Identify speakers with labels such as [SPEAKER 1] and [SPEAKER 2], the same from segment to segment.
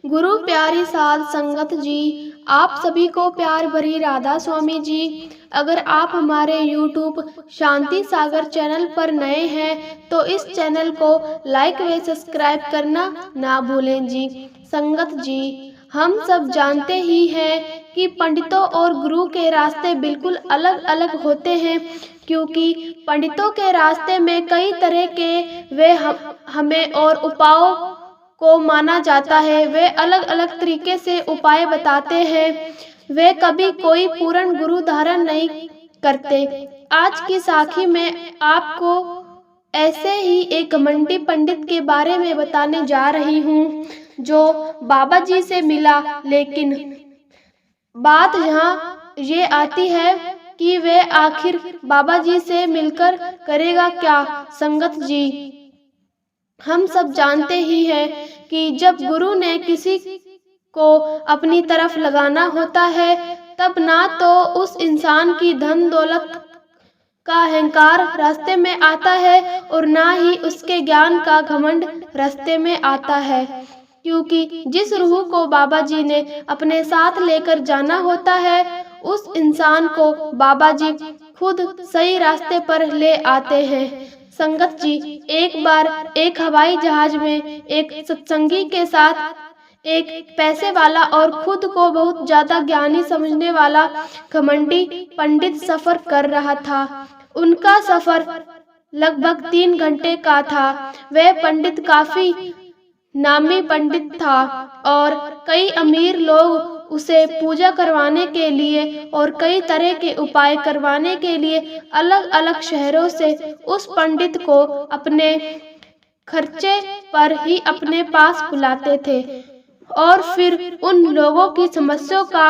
[SPEAKER 1] गुरु प्यारी साध संगत जी, आप सभी को प्यार भरी राधा स्वामी जी। अगर आप हमारे YouTube शांति सागर चैनल पर नए हैं तो इस चैनल को लाइक व सब्सक्राइब करना ना भूलें जी। संगत जी, हम सब जानते ही हैं कि पंडितों और गुरु के रास्ते बिल्कुल अलग अलग होते हैं, क्योंकि पंडितों के रास्ते में कई तरह के वे हमें और उपायों को माना जाता है। वे अलग अलग तरीके से उपाय बताते हैं। वे कभी कोई पूर्ण गुरु धारण नहीं करते। आज की साखी में आपको ऐसे ही एक घमंडी पंडित के बारे में बताने जा रही हूँ, जो बाबा जी से मिला, लेकिन बात यहाँ ये आती है कि वे आखिर बाबा जी से मिलकर करेगा क्या। संगत जी, हम सब जानते ही हैं कि जब गुरु ने किसी को अपनी तरफ लगाना होता है, तब ना तो उस इंसान की धन दौलत का अहंकार रास्ते में आता है और ना ही उसके ज्ञान का घमंड रास्ते में आता है, क्योंकि जिस रूह को बाबा जी ने अपने साथ लेकर जाना होता है, उस इंसान को बाबा जी खुद सही रास्ते पर ले आते हैं। संगत जी, एक बार एक हवाई जहाज में एक सत्संगी के साथ एक पैसे वाला और खुद को बहुत ज्यादा ज्ञानी समझने वाला घमंडी पंडित सफर कर रहा था। उनका सफर लगभग 3 घंटे का था। वह पंडित काफी नामी पंडित था और कई अमीर लोग उसे पूजा करवाने के लिए और कई तरह के उपाय करवाने के लिए अलग अलग शहरों से उस पंडित को अपने खर्चे पर ही अपने पास बुलाते थे और फिर उन लोगों की समस्याओं का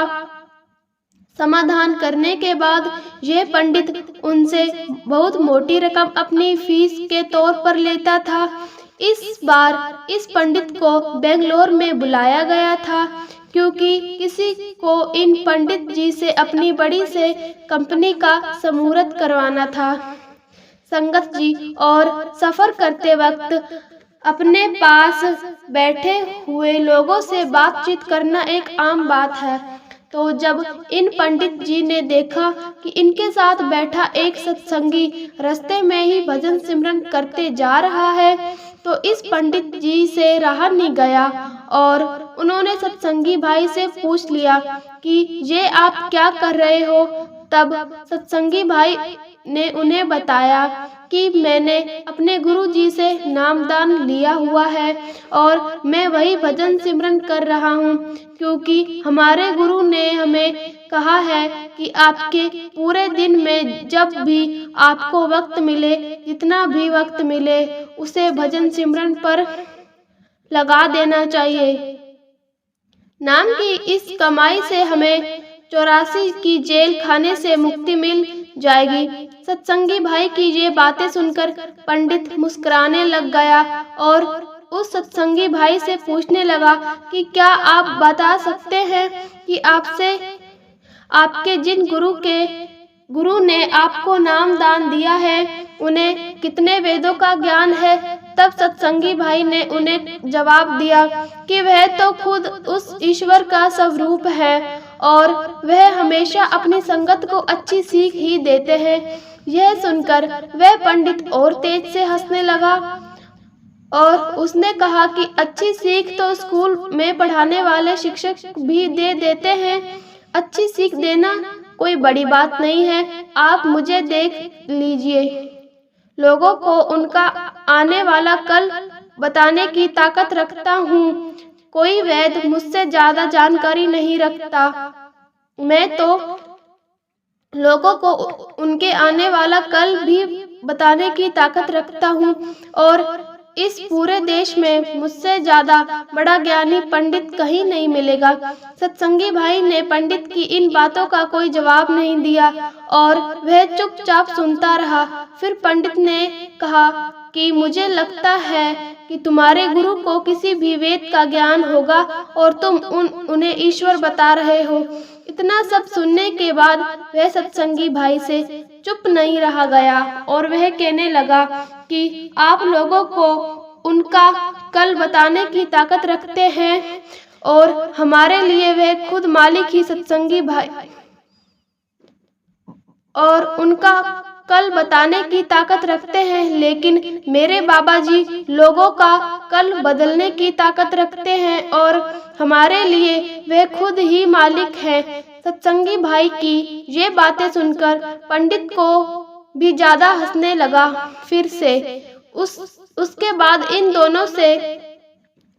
[SPEAKER 1] समाधान करने के बाद यह पंडित उनसे बहुत मोटी रकम अपनी फीस के तौर पर लेता था। इस बार इस पंडित को बेंगलोर में बुलाया गया था, क्योंकि किसी को इन पंडित जी से अपनी बड़ी से कंपनी का समूहर्त करवाना था। संगत जी, और सफर करते वक्त अपने पास बैठे हुए लोगों से बातचीत करना एक आम बात है। तो जब इन पंडित जी ने देखा कि इनके साथ बैठा एक सत्संगी रास्ते में ही भजन सिमरन करते जा रहा है, तो इस पंडित जी से रहा नहीं गया और उन्होंने सत्संगी भाई से पूछ लिया कि ये आप क्या कर रहे हो। तब सत्संगी भाई ने उन्हें बताया कि मैंने अपने गुरु जी से नामदान लिया हुआ है और मैं वही भजन सिमरन कर रहा हूँ, क्योंकि हमारे गुरु ने हमें कहा है कि आपके पूरे दिन में जब भी आपको वक्त मिले, जितना भी वक्त मिले, उसे भजन सिमरन पर लगा देना चाहिए। नाम की इस कमाई से हमें 84 की जेल खाने से मुक्ति मिल जाएगी। सत्संगी भाई की ये बातें सुनकर पंडित मुस्कुराने लग गया और उस सत्संगी भाई से पूछने लगा कि क्या आप बता सकते हैं कि आपके जिन गुरु ने आपको नाम दान दिया है, उन्हें कितने वेदों का ज्ञान है। तब सत्संगी भाई ने उन्हें जवाब दिया कि वह तो खुद उस ईश्वर का स्वरूप है और वह हमेशा अपनी संगत को अच्छी सीख ही देते हैं। यह सुनकर वह पंडित और तेज से हंसने लगा और उसने कहा कि अच्छी सीख तो स्कूल में पढ़ाने वाले शिक्षक भी दे देते हैं। अच्छी सीख देना कोई बड़ी बात नहीं है। आप मुझे देख लीजिए, लोगों को उनका आने वाला कल बताने की ताकत रखता हूँ। कोई वैद मुझसे ज्यादा जानकारी नहीं रखता। मैं तो लोगों को उनके आने वाला कल भी बताने की ताकत रखता हूँ और इस पूरे देश में मुझसे ज्यादा बड़ा ज्ञानी पंडित कहीं नहीं मिलेगा। सत्संगी भाई ने पंडित की इन बातों का कोई जवाब नहीं दिया और वह चुपचाप सुनता रहा। फिर पंडित ने कहा कि मुझे लगता है कि तुम्हारे गुरु को किसी भी वेद का ज्ञान होगा और तुम उन्हें ईश्वर बता रहे हो। इतना सब सुनने के बाद वह सत्संगी भाई से चुप नहीं रहा गया और वह कहने लगा कि आप लोगों को उनका कल बताने की ताकत रखते हैं और हमारे लिए वह खुद मालिक ही सत्संगी भाई और उनका कल बताने की ताकत रखते हैं, लेकिन मेरे बाबा जी लोगों का कल बदलने की ताकत रखते हैं और हमारे लिए वे खुद ही मालिक हैं। सत्संगी भाई की ये बातें सुनकर पंडित को भी ज्यादा हंसने लगा। फिर से उसके बाद इन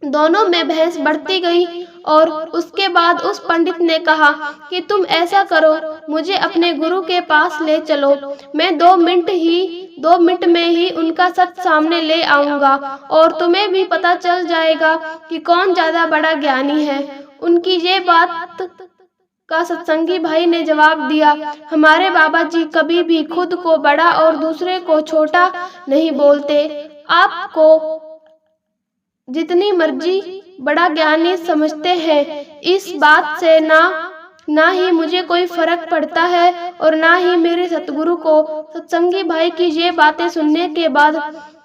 [SPEAKER 1] दोनों में बहस बढ़ती गई और उसके बाद उस पंडित ने कहा कि तुम ऐसा करो, मुझे अपने गुरु के पास ले चलो, मैं 2 मिनट में ही उनका सच सामने ले आऊंगा और तुम्हें भी पता चल जाएगा कि कौन ज्यादा बड़ा ज्ञानी है। उनकी ये बात का सत्संगी भाई ने जवाब दिया, हमारे बाबा जी कभी भी खुद को बड़ा और दूसरे को छोटा नहीं बोलते। आपको जितनी मर्जी बड़ा ज्ञानी समझते हैं, इस बात से ना ही मुझे कोई फर्क पड़ता है और ना ही मेरे सतगुरु को। सत्संगी भाई की ये बातें सुनने के बाद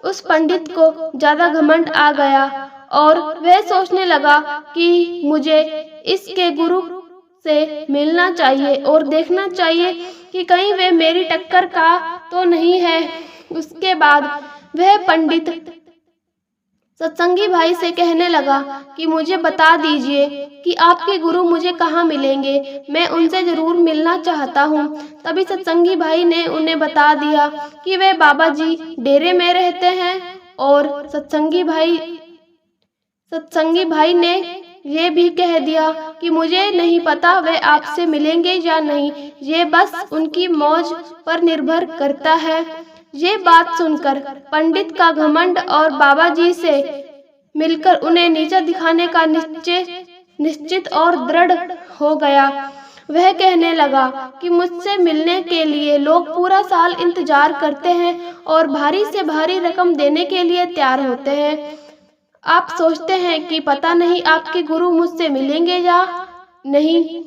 [SPEAKER 1] उस पंडित को ज्यादा घमंड आ गया और वह सोचने लगा कि मुझे इसके गुरु से मिलना चाहिए और देखना चाहिए कि कहीं वे मेरी टक्कर का तो नहीं है। उसके बाद वह पंडित सत्संगी भाई से कहने लगा कि मुझे बता दीजिए कि आपके गुरु मुझे कहाँ मिलेंगे, मैं उनसे जरूर मिलना चाहता हूँ। तभी सत्संगी भाई ने उन्हें बता दिया कि वे बाबा जी डेरे में रहते हैं और सत्संगी भाई ने ये भी कह दिया कि मुझे नहीं पता वे आपसे मिलेंगे या नहीं, ये बस उनकी मौज पर निर्भर करता है। ये बात सुनकर पंडित का घमंड और बाबा जी से मिलकर उन्हें नीचा दिखाने का निश्चित और दृढ़ हो गया। वह कहने लगा कि मुझसे मिलने के लिए लोग पूरा साल इंतजार करते हैं और भारी से भारी रकम देने के लिए तैयार होते हैं। आप सोचते हैं कि पता नहीं आपके गुरु मुझसे मिलेंगे या नहीं,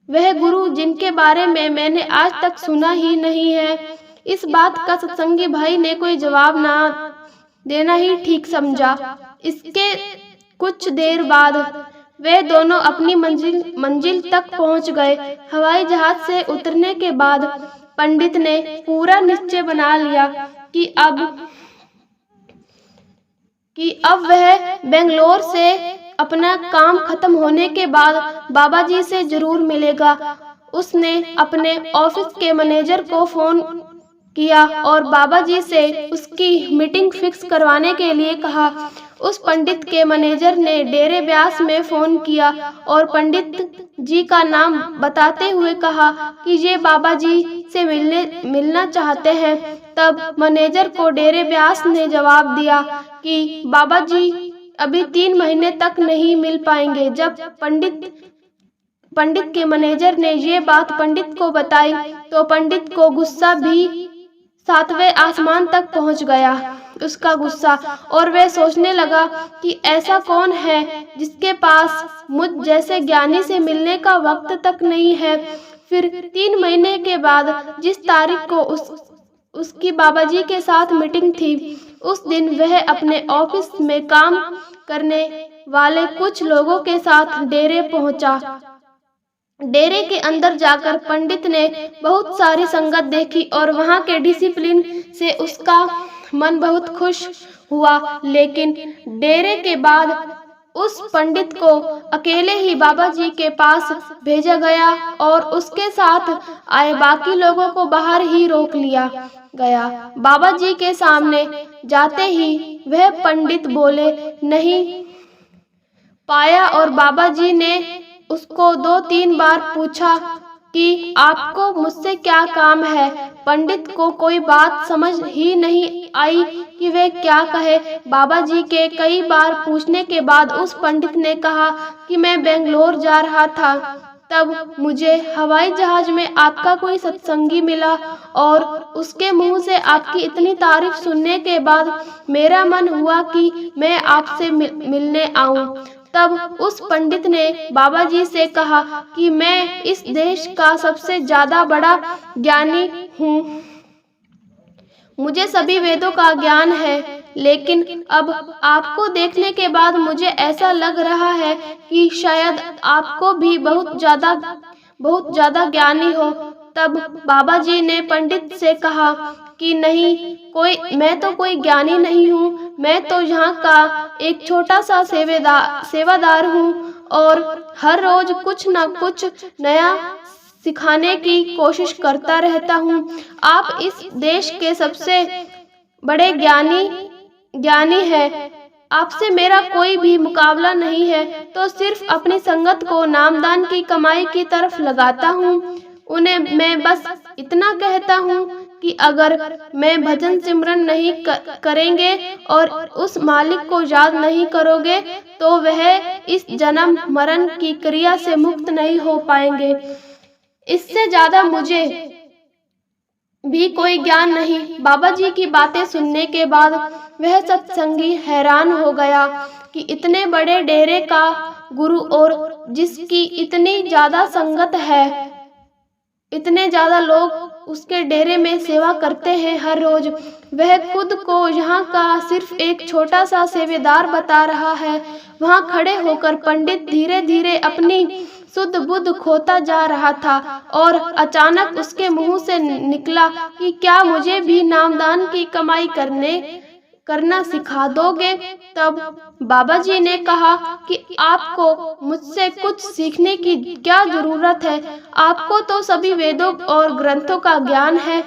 [SPEAKER 1] वह गुरु जिनके बारे में मैंने आज तक सुना ही नहीं है। इस बात का सत्संगी भाई ने कोई जवाब ना देना ही ठीक समझा। इसके कुछ देर बाद वे दोनों अपनी मंजिल तक पहुंच गए। हवाई जहाज से उतरने के बाद पंडित ने पूरा निश्चय बना लिया कि अब वह बेंगलोर से अपना काम खत्म होने के बाद बाबा जी से जरूर मिलेगा। उसने अपने ऑफिस के मैनेजर को फोन किया और बाबा जी से उसकी मीटिंग फिक्स करवाने के लिए कहा। उस पंडित के मैनेजर ने डेरे ब्यास में फोन किया और पंडित जी का नाम बताते हुए कहा कि ये बाबा जी से मिलना चाहते हैं। तब मैनेजर को डेरे ब्यास ने जवाब दिया कि बाबा जी अभी 3 महीने तक नहीं मिल पाएंगे। जब पंडित के मैनेजर ने ये बात पंडित को बताई तो पंडित को गुस्सा भी 7वें आसमान तक पहुंच गया, उसका गुस्सा, और वह सोचने लगा कि ऐसा कौन है जिसके पास मुझ जैसे ज्ञानी से मिलने का वक्त तक नहीं है। फिर 3 महीने के बाद जिस तारीख को उसकी बाबा जी के साथ मीटिंग थी, उस दिन वह अपने ऑफिस में काम करने वाले कुछ लोगों के साथ डेरे पहुंचा। डेरे के अंदर जाकर पंडित ने बहुत सारी संगत देखी और वहाँ के डिसिप्लिन से उसका मन बहुत खुश हुआ। लेकिन डेरे के बाद उस पंडित को अकेले ही बाबा जी के पास भेजा गया और उसके साथ आए बाकी लोगों को बाहर ही रोक लिया गया। बाबा जी के सामने जाते ही वह पंडित बोले नहीं पाया और बाबा जी ने उसको 2-3 बार पूछा कि आपको मुझसे क्या काम है। पंडित को कोई बात समझ ही नहीं आई कि वे क्या कहे। बाबा जी के कई बार पूछने के बाद उस पंडित ने कहा कि मैं बेंगलोर जा रहा था, तब मुझे हवाई जहाज में आपका कोई सत्संगी मिला और उसके मुंह से आपकी इतनी तारीफ सुनने के बाद मेरा मन हुआ कि मैं आपसे मिलने आऊं। तब उस पंडित ने बाबा जी से कहा कि मैं इस देश का सबसे ज्यादा बड़ा ज्ञानी हूँ, मुझे सभी वेदों का ज्ञान है, लेकिन अब आपको देखने के बाद मुझे ऐसा लग रहा है कि शायद आपको भी बहुत ज्यादा ज्ञानी हो। तब बाबा जी ने पंडित से कहा कि नहीं, मैं तो कोई ज्ञानी नहीं हूँ, मैं तो यहाँ का एक छोटा सा सेवादार हूँ और हर रोज कुछ न कुछ नया सिखाने की कोशिश करता रहता हूँ। आप इस देश के सबसे बड़े ज्ञानी है, आपसे मेरा कोई भी मुकाबला नहीं है, तो सिर्फ अपनी संगत को नामदान की कमाई की तरफ लगाता हूँ। उन्हें मैं बस इतना कहता हूँ कि अगर मैं भजन सिमरन नहीं करेंगे और उस मालिक को याद नहीं करोगे तो वह इस जन्म मरण की क्रिया से मुक्त नहीं हो पाएंगे। इससे ज्यादा मुझे भी कोई ज्ञान नहीं। बाबा जी की बातें सुनने के बाद वह सत्संगी हैरान हो गया कि इतने बड़े डेरे का गुरु और जिसकी इतनी ज्यादा संगत है, इतने ज्यादा लोग उसके डेरे में सेवा करते हैं हर रोज, वह खुद को यहाँ का सिर्फ एक छोटा सा सेवेदार बता रहा है। वहाँ खड़े होकर पंडित धीरे धीरे अपनी शुद्ध बुद्ध खोता जा रहा था और अचानक उसके मुंह से निकला कि क्या मुझे भी नामदान की कमाई करना सिखा दोगे? तब बाबा जी ने कहा कि आपको मुझसे कुछ सीखने की क्या जरूरत है, आपको तो सभी वेदों और ग्रंथों का ज्ञान है।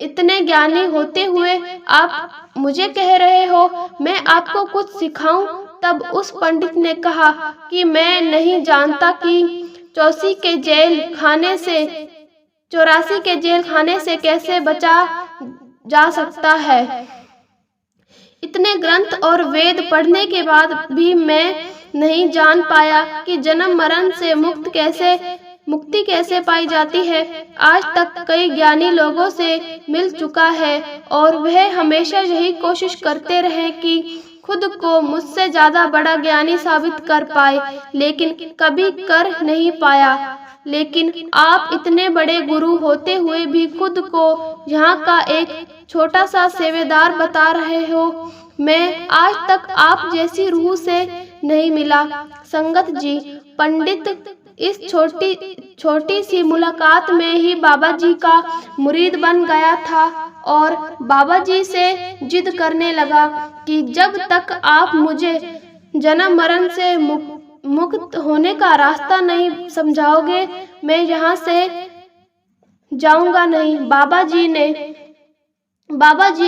[SPEAKER 1] इतने ज्ञानी होते हुए आप मुझे कह रहे हो मैं आपको कुछ सिखाऊं? तब उस पंडित ने कहा कि मैं नहीं जानता कि 84 के जेल खाने से कैसे बचा जा सकता है। इतने ग्रंथ और वेद पढ़ने के बाद भी मैं नहीं जान पाया कि जन्म मरण से मुक्ति कैसे पाई जाती है। आज तक कई ज्ञानी लोगों से मिल चुका है और वह हमेशा यही कोशिश करते रहे कि खुद को मुझसे ज्यादा बड़ा ज्ञानी साबित कर पाए, लेकिन कभी कर नहीं पाया। लेकिन आप इतने बड़े गुरु होते हुए भी खुद को यहाँ का एक छोटा सा सेवेदार बता रहे हो। मैं आज तक आप जैसी रूह से नहीं मिला। संगत जी, पंडित इस छोटी सी मुलाकात में ही बाबा जी का मुरीद बन गया था और बाबा जी से जिद करने लगा कि जब तक आप मुझे जन्म मरण से मुक्त होने का रास्ता नहीं समझाओगे मैं यहाँ से जाऊंगा नहीं। बाबा जी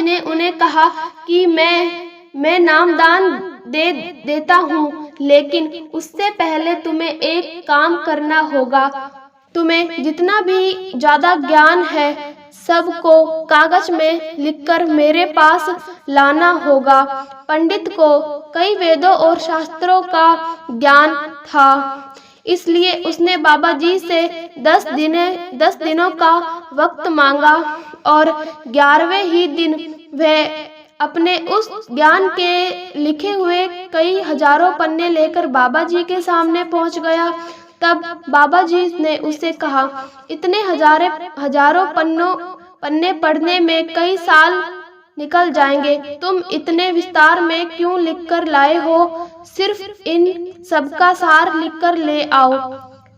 [SPEAKER 1] ने उन्हें कहा कि मैं नामदान दे देता हूँ, लेकिन उससे पहले तुम्हें एक काम करना होगा। तुम्हें जितना भी ज्यादा ज्ञान है सबको कागज में लिखकर मेरे पास लाना होगा। पंडित को कई वेदों और शास्त्रों का ज्ञान था, इसलिए उसने बाबा जी से 10 दिनों का वक्त मांगा और 11वें ही दिन वह अपने उस ज्ञान के लिखे हुए कई हजारों पन्ने लेकर बाबा जी के सामने पहुंच गया। तब बाबा जी ने उसे कहा, इतने हजारों पन्ने पढ़ने में कई साल निकल जाएंगे, तुम इतने विस्तार में क्यों लिखकर लाए हो? सिर्फ इन सबका सार लिखकर ले आओ।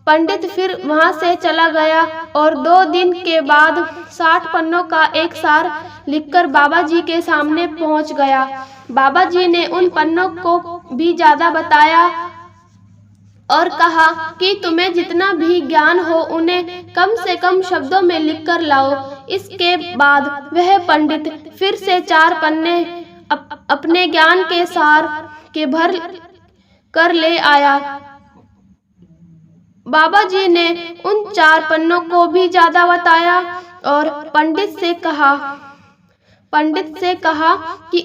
[SPEAKER 1] पंडित फिर वहां से चला गया और 2 दिन के बाद 60 पन्नों का एक सार लिखकर बाबा जी के सामने पहुंच गया। बाबा जी ने उन पन्नों को भी ज्यादा बताया और कहा कि तुम्हें जितना भी ज्ञान हो उन्हें कम से कम शब्दों में लिखकर लाओ। इसके बाद वह पंडित फिर से 4 पन्ने अपने ज्ञान के सार के भर कर ले आया। बाबा जी ने उन 4 पन्नों को भी ज्यादा बताया और पंडित से कहा कि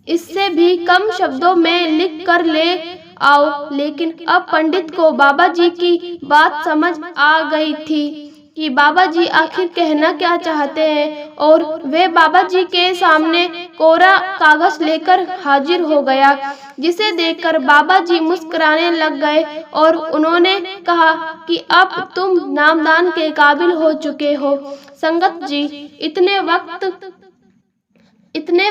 [SPEAKER 1] इससे भी कम शब्दों में लिख कर ले आओ। लेकिन अब पंडित को बाबा जी की बात समझ आ गई थी कि बाबा जी आखिर कहना क्या चाहते हैं और वे बाबा जी के सामने कोरा कागज लेकर हाजिर हो गया, जिसे देखकर बाबा जी मुस्कुराने लग गए और उन्होंने कहा कि अब तुम नामदान के काबिल हो चुके हो। संगत जी, इतने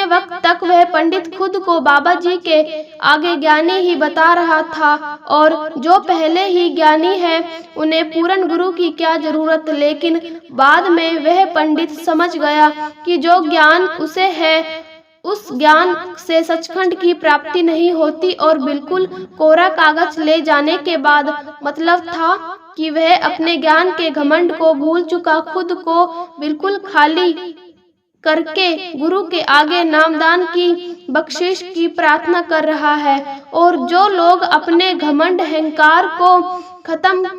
[SPEAKER 1] वक्त तक वह पंडित खुद को बाबा जी के आगे ज्ञानी ही बता रहा था, और जो पहले ही ज्ञानी है उन्हें पूर्ण गुरु की क्या जरूरत। लेकिन बाद में वह पंडित समझ गया कि जो ज्ञान उसे है उस ज्ञान से सचखंड की प्राप्ति नहीं होती, और बिल्कुल कोरा कागज ले जाने के बाद मतलब था कि वह अपने ज्ञान के घमंड को भूल चुका, खुद को बिल्कुल खाली करके गुरु के आगे नामदान की बख्शिश की प्रार्थना कर रहा है। और जो लोग अपने घमंड अहंकार को खत्म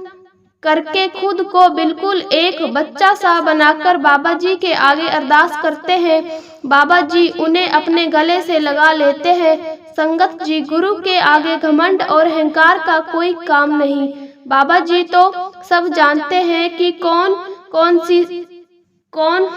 [SPEAKER 1] करके खुद को बिल्कुल एक बच्चा सा बनाकर बाबा जी के आगे अरदास करते हैं, बाबा जी उन्हें अपने गले से लगा लेते हैं। संगत जी, गुरु के आगे घमंड और अहंकार का कोई काम नहीं। बाबा जी तो सब जानते हैं कि कौन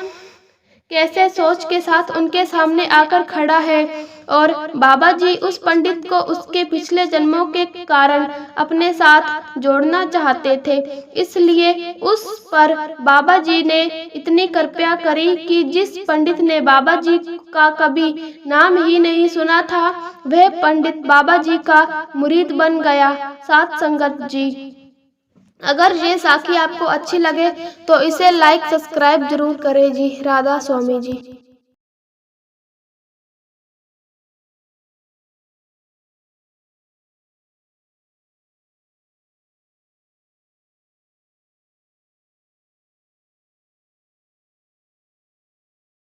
[SPEAKER 1] कैसे सोच के साथ उनके सामने आकर खड़ा है, और बाबा जी उस पंडित को उसके पिछले जन्मों के कारण अपने साथ जोड़ना चाहते थे। इसलिए उस पर बाबा जी ने इतनी कृपा करी कि जिस पंडित ने बाबा जी का कभी नाम ही नहीं सुना था, वह पंडित बाबा जी का मुरीद बन गया। साथ संगत जी, अगर ये साखी आपको अच्छी लगे तो इसे लाइक सब्सक्राइब जरूर करें जी। राधा स्वामी जी।